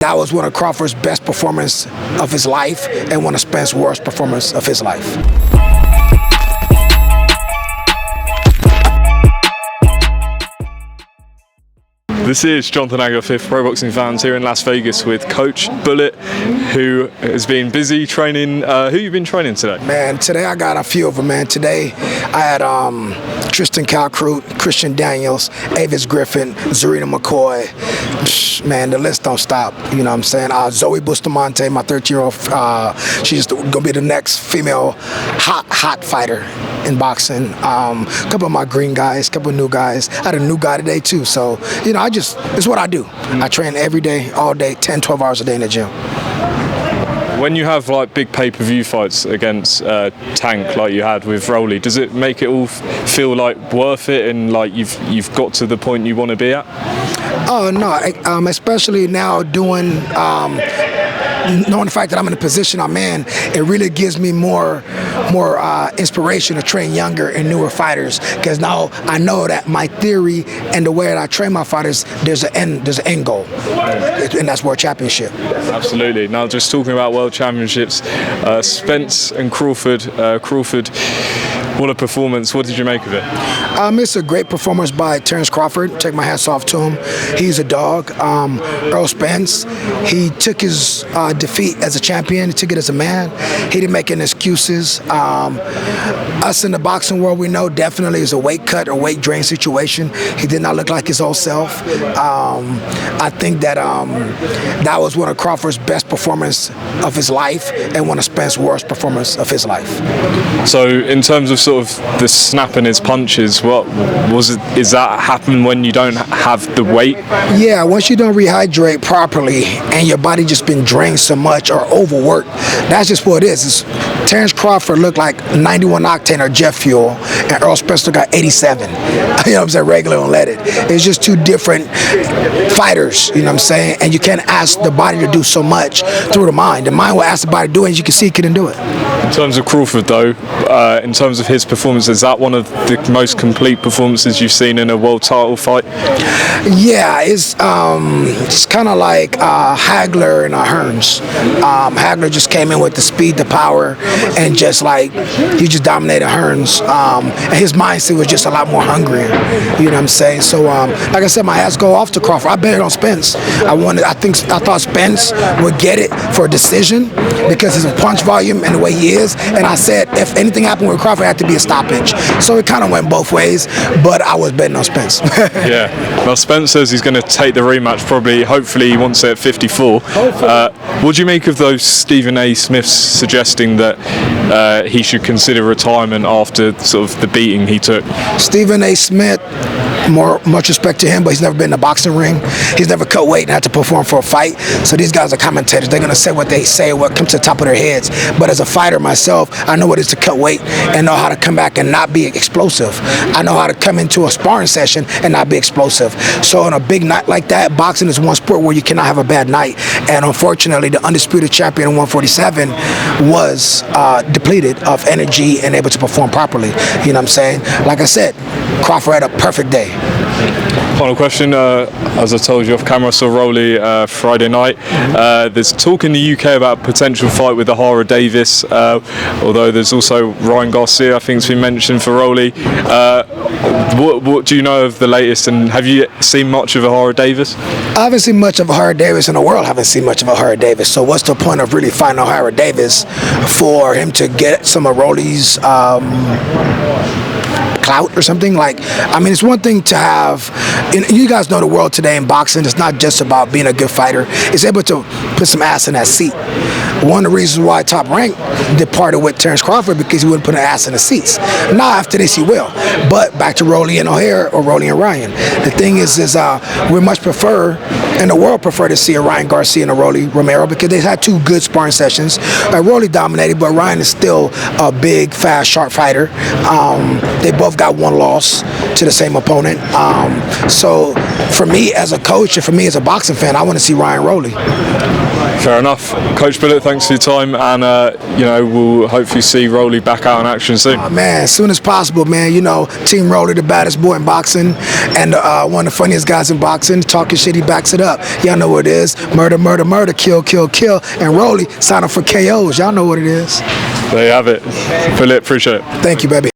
That was one of Crawford's best performances of his life and one of Spence's worst performances of his life. This is Jonathan Agger, Fifth Pro Boxing Fans, here in Las Vegas with Coach Bullitt, who has been busy training. Who you been training today? Man, today I got a few of them, man. Today I had Tristan Calcroot, Christian Daniels, Avis Griffin, Zarina McCoy. Man, the list don't stop. You know what I'm saying? Zoe Bustamante, my 13-year-old, she's gonna be the next female hot fighter in boxing. A couple of my green guys, a couple of new guys. I had a new guy today too. So, you know, it's what I do. I train every day, all day, 10, 12 hours a day in the gym. When you have like big pay-per-view fights against Tank like you had with Rolly, does it make it all feel like worth it and like you've got to the point you want to be at? Oh no, especially now doing knowing the fact that I'm in the position I'm in, it really gives me more inspiration to train younger and newer fighters, because now I know that my theory and the way that I train my fighters, there's an end goal, and that's World Championship. Absolutely. Now, just talking about World Championships, Spence and Crawford. What a performance. What did you make of it? It's a great performance by Terence Crawford. Take my hats off to him. He's a dog. Errol Spence, he took his defeat as a champion. He took it as a man. He didn't make any excuses. Us in the boxing world, we know definitely is a weight cut or weight drain situation. He did not look like his old self. I think that that was one of Crawford's best performances of his life and one of Spence's worst performances of his life. So in terms of sort of the snapping his punches, what was it? Is that happen when you don't have the weight? Yeah, once you don't rehydrate properly and your body just been drained so much or overworked, that's just what it is. Terence Crawford looked like 91 octane or jet fuel, and Errol Spence got 87. You know what I'm saying? Regular unleaded. It's just two different fighters, you know what I'm saying? And you can't ask the body to do so much through the mind. The mind will ask the body to do it, as you can see, he couldn't do it. In terms of Crawford, though, in terms of his performance, is that one of the most complete performances you've seen in a world title fight? Yeah, it's kind of like Hagler and Hearns. Hagler just came in with the speed, the power, and just like he just dominated Hearns. And his mindset was just a lot more hungrier. You know what I'm saying? So, like I said, my hats go off to Crawford. I bet on Spence. I thought Spence would get it for a decision because his punch volume and the way he is. And I said, if anything happened with Crawford, it had to be a stoppage. So it kind of went both ways, but I was betting on Spence. Yeah. Well, Spence says he's going to take the rematch probably. Hopefully he wants it at 54. What do you make of those Stephen A. Smiths suggesting that he should consider retirement after sort of the beating he took? Stephen A. Smith, much respect to him, but he's never been in a boxing ring. He's never cut weight and had to perform for a fight. So these guys are commentators. They're going to say what they say, what comes to the top of their heads. But as a fighter myself, I know what it is to cut weight and know how to come back and not be explosive. I know how to come into a sparring session and not be explosive. So on a big night like that, boxing is one sport where you cannot have a bad night. And unfortunately, the undisputed champion in 147 was depleted of energy and able to perform properly. You know what I'm saying? Like I said, Crawford had a perfect day. Final question, as I told you off camera, I saw Rolly Friday night. There's talk in the UK about a potential fight with Ahara Davis, although there's also Ryan Garcia, I think, has been mentioned for Rolly. What do you know of the latest, and have you seen much of Ahara Davis? I haven't seen much of Ahara Davis, in the world haven't seen much of Ahara Davis. So what's the point of really fighting Ahara Davis for him to get some of Rolly's clout or something? Like, I mean, it's one thing to have, and you guys know the world today in boxing, it's not just about being a good fighter. It's able to put some ass in that seat. One of the reasons why Top Rank departed with Terence Crawford, because he wouldn't put an ass in the seats. Now after this he will. But back to Rolly and O'Hare, or Rolly and Ryan. The thing is we much prefer, and the world prefer, to see a Ryan Garcia and a Rolly Romero, because they've had two good sparring sessions. Rolly dominated, but Ryan is still a big, fast, sharp fighter. They both got one loss to the same opponent. So for me as a coach and for me as a boxing fan, I want to see Ryan Rolly. Fair enough. Coach Bullitt, thanks for your time, and we'll hopefully see Rolly back out in action soon. Man, as soon as possible, man. Team Rolly, the baddest boy in boxing, and one of the funniest guys in boxing. Talking shit, he backs it up. Y'all know what it is. Murder, murder, murder, kill, kill, kill. And Rolly, sign up for KOs. Y'all know what it is. There you have it. Bullitt, appreciate it. Thank you, baby.